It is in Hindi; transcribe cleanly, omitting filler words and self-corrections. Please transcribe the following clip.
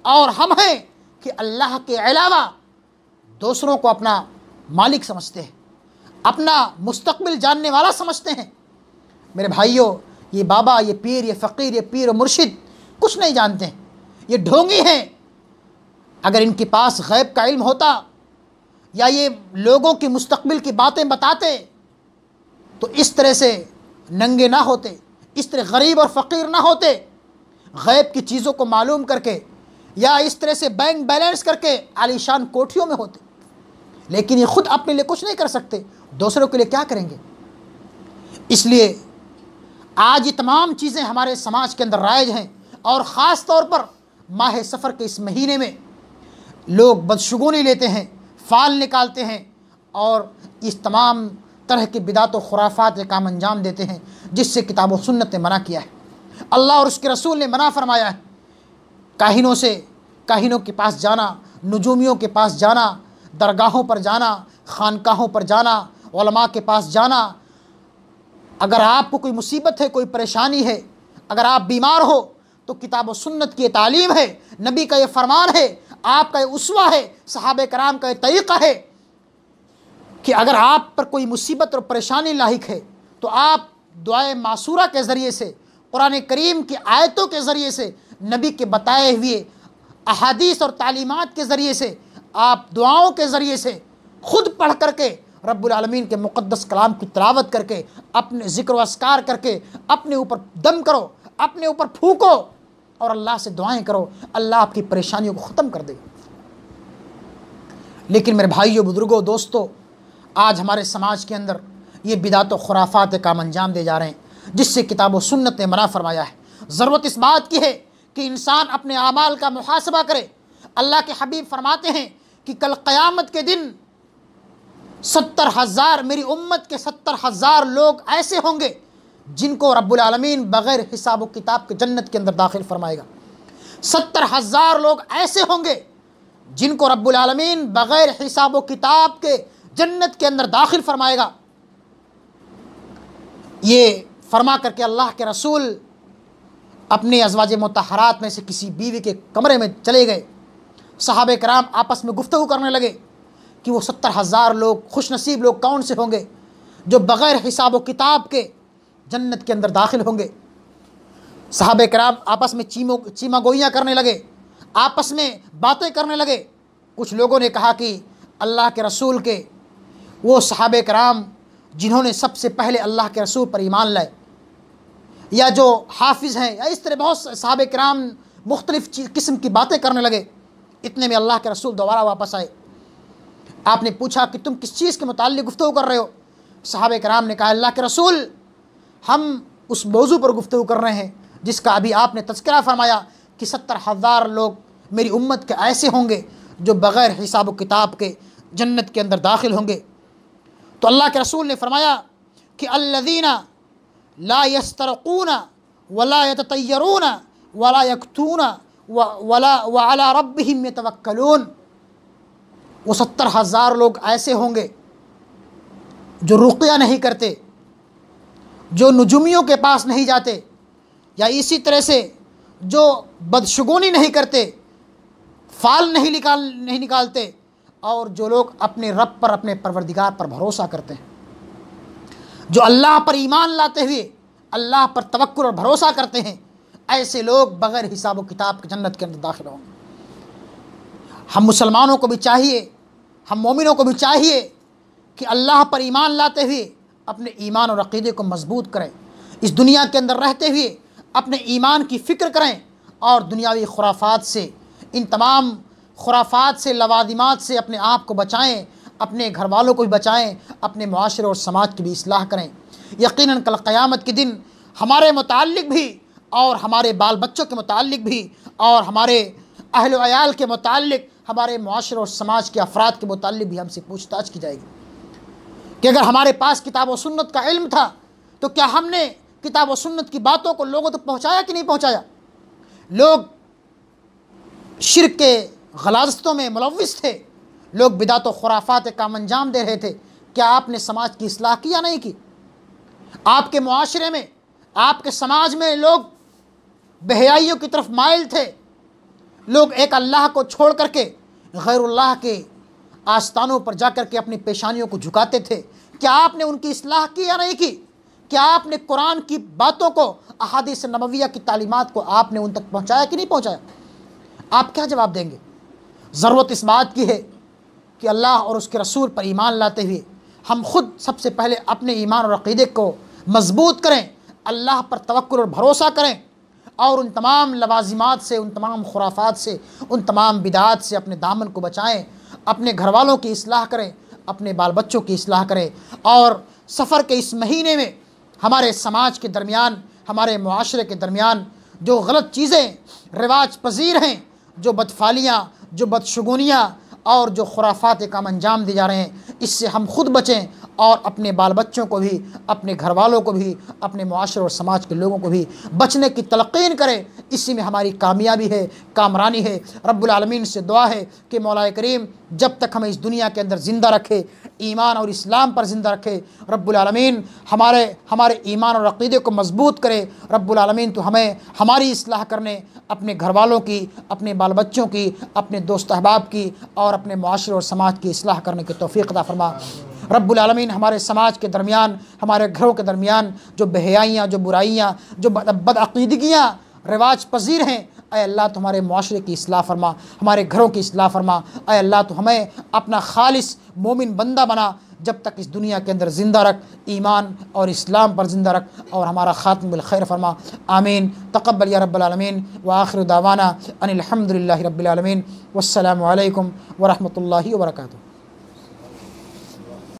और हम हैं कि अल्लाह के अलावा दूसरों को अपना मालिक समझते हैं, अपना मुस्तकबिल जानने वाला समझते हैं। मेरे भाइयों, ये बाबा, ये पीर, ये फ़कीर, ये पीर और मुर्शिद कुछ नहीं जानते हैं, ये ढोंगी हैं। अगर इनके पास गैब का इल्म होता या ये लोगों की मुस्तकबिल की बातें बताते तो इस तरह से नंगे ना होते, इस तरह गरीब और फ़कीर ना होते। गैब की चीज़ों को मालूम करके या इस तरह से बैंक बैलेंस करके आलीशान कोठियों में होते, लेकिन ये खुद अपने लिए कुछ नहीं कर सकते, दूसरों के लिए क्या करेंगे। इसलिए आज ये तमाम चीज़ें हमारे समाज के अंदर राइज हैं और ख़ास तौर पर माह सफ़र के इस महीने में लोग बदशगुनी लेते हैं, फाल निकालते हैं और इस तमाम तरह की बिदात व खुराफात के काम अंजाम देते हैं जिससे किताब व सुन्नत ने मना किया है, अल्लाह और उसके रसूल ने मना फरमाया है। काहिनों के पास जाना, नजूमियों के पास जाना, दरगाहों पर जाना, खानकाहों पर जाना, उलमा के पास जाना। अगर आपको कोई मुसीबत है, कोई परेशानी है, अगर आप बीमार हो तो किताब व सुन्नत की तालीम है, नबी का ये फरमान है, आपका ये उसवा है, सहाबे कराम का ये तरीक़ा है कि अगर आप पर कोई मुसीबत और परेशानी लाहिक है तो आप दुआए मासूरा के ज़रिए से, कुरान करीम की आयतों के ज़रिए से, नबी के बताए हुए अहादीस और तालीमात के ज़रिए से, आप दुआओं के ज़रिए से ख़ुद पढ़ करके रब्बुल आलमीन के मुक़द्दस कलाम की तिलावत करके, अपने ज़िक्र व अस्कार करके अपने ऊपर दम करो, अपने ऊपर फूको और अल्लाह से दुआएं करो, अल्लाह आपकी परेशानियों को ख़त्म कर देगा। लेकिन मेरे भाइयों, बुज़ुर्गों, दोस्तों, आज हमारे समाज के अंदर ये बिदात व खुराफात काम अंजाम दे जा रहे हैं जिससे किताब व सुन्नत ने मना फरमाया है। ज़रूरत इस बात की है कि इंसान अपने आमाल का मुहासबा करे। अल्लाह के हबीब फरमाते हैं कि कल क़यामत के दिन 70,000 मेरी उम्मत के 70,000 लोग ऐसे होंगे जिनको रब्बुल आलमीन बग़ैर हिसाब व किताब के जन्नत के अंदर दाखिल फरमाएगा। 70,000 लोग ऐसे होंगे जिनको रब्बुल आलमीन बग़ैर हिसाब व किताब के जन्नत के अंदर दाखिल फरमाएगा। ये फरमा करके अल्लाह के रसूल अपने अज़वाज मुतहरात में से किसी बीवी के कमरे में चले गए। सहाबे कराम आपस में गुफ्तगू करने लगे कि वो 70,000 लोग, खुश नसीब लोग कौन से होंगे जो बग़ैर हिसाब व किताब के जन्नत के अंदर दाखिल होंगे। सहाबे कराम आपस में चीमा गोइयाँ करने लगे, आपस में बातें करने लगे। कुछ लोगों ने कहा कि अल्लाह के रसूल के वो सहाबे कराम जिन्होंने सबसे पहले अल्लाह के रसूल पर ईमान लाए, या जो हाफिज़ हैं, या इस तरह बहुत सहाबे कराम मुख्तलिफ़ किस्म की बातें करने लगे। इतने में अल्लाह के रसूल दोबारा वापस आए। आपने पूछा कि तुम किस चीज़ के मुताल्लिक़ गुफ्तगू कर रहे हो? सहाबे कराम ने कहा, अल्लाह के रसूल, हम उस मौजू पर गुफ्तगू कर रहे हैं जिसका अभी आपने तज़किरा फरमाया कि 70,000 लोग मेरी उम्मत के ऐसे होंगे जो बग़ैर हिसाब व किताब के जन्नत के अंदर दाखिल होंगे। तो अल्लाह के रसूल ने फरमाया कि अल्लज़ीना ला यस्तरक़ूना वला यततय्यरूना वला यक्तूना वला व अला रब्बिहिम यतवक्कलून। वो 70,000 लोग ऐसे होंगे जो रुक़या नहीं करते, जो नजुमियों के पास नहीं जाते, या इसी तरह से जो बदशगुनी नहीं करते, फाल नहीं निकालते, और जो लोग अपने रब पर, अपने परवरदिगार पर भरोसा करते हैं, जो अल्लाह पर ईमान लाते हुए अल्लाह पर तवक्कुल और भरोसा करते हैं, ऐसे लोग बग़ैर हिसाब व किताब के जन्नत के अंदर दाखिल होंगे। हम मुसलमानों को भी चाहिए, हम मोमिनों को भी चाहिए कि अल्लाह पर ईमान लाते हुए अपने ईमान और अक़ीदे को मजबूत करें, इस दुनिया के अंदर रहते हुए अपने ईमान की फ़िक्र करें और दुनियावी खुराफात से, इन तमाम खुराफात से, लवादिमात से अपने आप को बचाएं, अपने घर वालों को भी बचाएं, अपने मुआशरे और समाज की भी इस्लाह करें। यकीनन कल क़यामत के दिन हमारे मुताल्लिक़ भी और हमारे बाल बच्चों के मुताल्लिक़ भी और हमारे अहल व अयाल के मुताल्लिक़, हमारे मुआशरे और समाज के अफराद के मुताल्लिक़ भी हमसे पूछताछ की जाएगी कि अगर हमारे पास किताब व सुन्नत का इल्म था तो क्या हमने किताब व सुन्नत की बातों को लोगों तक पहुँचाया कि नहीं पहुँचाया। लोग शिर्क के गलाज़तों में मुलव्विस थे, लोग बिदात व खुराफात काम अंजाम दे रहे थे। क्या आपने समाज की इस्लाह की या नहीं की? आपके मुआशरे में, आपके समाज में लोग बेहयाइयों की तरफ माइल थे, लोग एक अल्लाह को छोड़ करके गैरुल्लाह के आस्थानों पर जा कर के अपनी पेशानियों को झुकाते थे। क्या आपने उनकी इस्लाह की या नहीं की? क्या आपने कुरान की बातों को, अहादीस नबविया की तालीमात को आपने उन तक पहुँचाया कि नहीं पहुँचाया? आप क्या जवाब देंगे? ज़रूरत इस बात की है कि अल्लाह और उसके रसूल पर ईमान लाते हुए हम खुद सबसे पहले अपने ईमान और अक़ीदे को मजबूत करें, अल्लाह पर तवक्कुल और भरोसा करें और उन तमाम लवाजिमात से, उन तमाम खुराफात से, उन तमाम बिदात से अपने दामन को बचाएं, अपने घर वालों की इस्लाह करें, अपने बाल बच्चों की इस्लाह करें। और सफ़र के इस महीने में हमारे समाज के दरमियान, हमारे मुआशरे के दरमियान जो गलत चीज़ें रिवाज पजीर हैं, जो बदफालियाँ, जो बदशगुनियाँ और जो खुराफात काम अंजाम दिए जा रहे हैं, इससे हम खुद बचें और अपने बाल बच्चों को भी, अपने घर वालों को भी, अपने मुआशरे और समाज के लोगों को भी बचने की तलक़ीन करें। इसी में हमारी कामयाबी है, कामरानी है। रब्बुल आलमीन से दुआ है कि मौला करीम जब तक हमें इस दुनिया के अंदर ज़िंदा रखे, ईमान और इस्लाम पर ज़िंदा रखे। रब्बुल आलमीन हमारे ईमान और अक़ीदे को मजबूत करे। रब्बुल आलमीन तो हमें हमारी इस्लाह करने, अपने घर वालों की, अपने बाल बच्चों की, अपने दोस्त अहबाब की और अपने मुआशरे और समाज की इस्लाह करने की तौफ़ीक़ अता फरमा। रब्बुल आलमीन हमारे समाज के दरमियान, हमारे घरों के दरमियान जो बेहयाइयाँ, जो बुराइयाँ, जो बदअक़ीदगियाँ रिवाज पजीर हैं, अय अल्लाह तो हमारे मुआशरे की इस्लाह फरमा, हमारे घरों की इस्लाह फरमा। अय अल्लाह तो हमें अपना खालिस मोमिन बंदा बना, जब तक इस दुनिया के अंदर ज़िंदा रख, ईमान और इस्लाम पर ज़िंदा रख और हमारा ख़ात्म बिल खैर फरमा। आमीन। तक़ब्बल या रब्बल आलमीन व आखिरु दावाना अनिल हम्दुलिल्लाहि रब्बिल आलमीन। वस्सलामु अलैकुम व रहमतुल्लाहि व बरकातुहू।